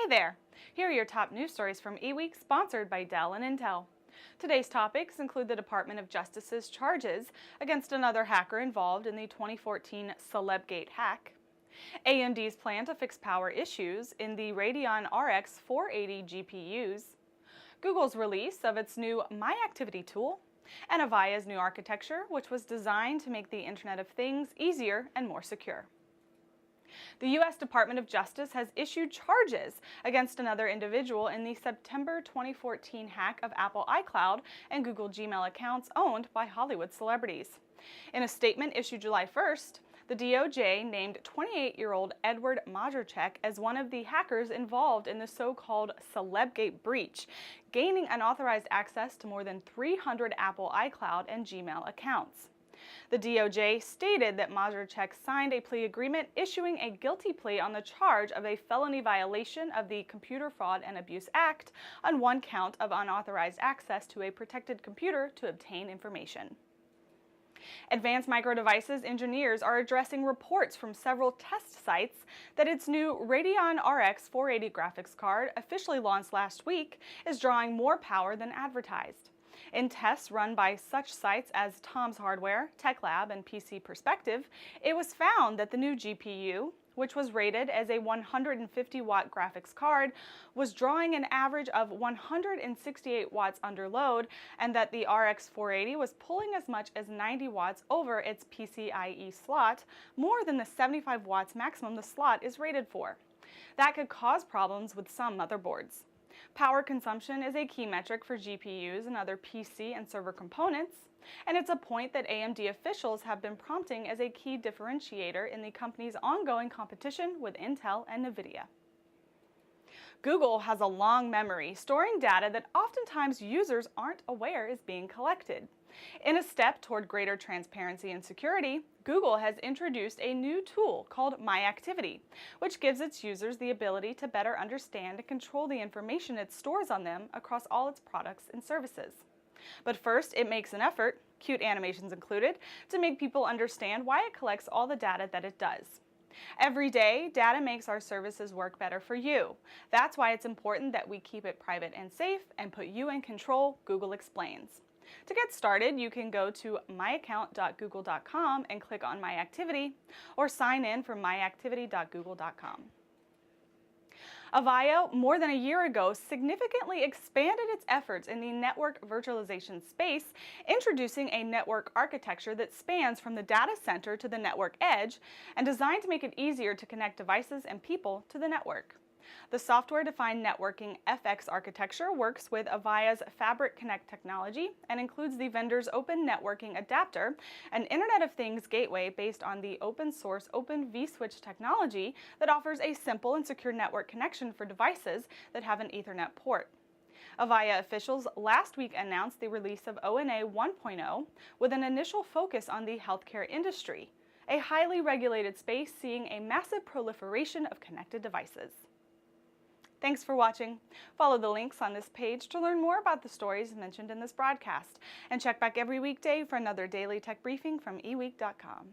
there! Here are your top news stories from eWEEK, sponsored by Dell and Intel. Today's topics include the Department of Justice's charges against another hacker involved in the 2014 Celebgate hack, AMD's plan to fix power issues in the Radeon RX 480 GPUs, Google's release of its new My Activity tool, and Avaya's new architecture, which was designed to make the Internet of Things easier and more secure. The U.S. Department of Justice has issued charges against another individual in the September 2014 hack of Apple iCloud and Google Gmail accounts owned by Hollywood celebrities. In a statement issued July 1st, the DOJ named 28-year-old Edward Majorchek as one of the hackers involved in the so-called Celebgate breach, gaining unauthorized access to more than 300 Apple iCloud and Gmail accounts. The DOJ stated that Majorchek signed a plea agreement issuing a guilty plea on the charge of a felony violation of the Computer Fraud and Abuse Act on one count of unauthorized access to a protected computer to obtain information. Advanced Micro Devices engineers are addressing reports from several test sites that its new Radeon RX 480 graphics card, officially launched last week, is drawing more power than advertised. In tests run by such sites as Tom's Hardware, Tech Lab, and PC Perspective, it was found that the new GPU, which was rated as a 150-watt graphics card, was drawing an average of 168 watts under load, and that the RX 480 was pulling as much as 90 watts over its PCIe slot, more than the 75 watts maximum the slot is rated for. That could cause problems with some motherboards. Power consumption is a key metric for GPUs and other PC and server components, and it's a point that AMD officials have been prompting as a key differentiator in the company's ongoing competition with Intel and NVIDIA. Google has a long memory, storing data that oftentimes users aren't aware is being collected. In a step toward greater transparency and security, Google has introduced a new tool called My Activity, which gives its users the ability to better understand and control the information it stores on them across all its products and services. But first, it makes an effort, cute animations included, to make people understand why it collects all the data that it does. Every day, data makes our services work better for you. That's why it's important that we keep it private and safe and put you in control, Google explains. To get started, you can go to myaccount.google.com and click on My Activity, or sign in from myactivity.google.com. Avaya, more than a year ago, significantly expanded its efforts in the network virtualization space, introducing a network architecture that spans from the data center to the network edge and designed to make it easier to connect devices and people to the network. The software-defined networking FX architecture works with Avaya's Fabric Connect technology and includes the vendor's Open Networking Adapter, an Internet of Things gateway based on the open-source Open vSwitch technology that offers a simple and secure network connection for devices that have an Ethernet port. Avaya officials last week announced the release of ONA 1.0 with an initial focus on the healthcare industry, a highly regulated space seeing a massive proliferation of connected devices. Thanks for watching. Follow the links on this page to learn more about the stories mentioned in this broadcast, and check back every weekday for another daily tech briefing from eWEEK.com.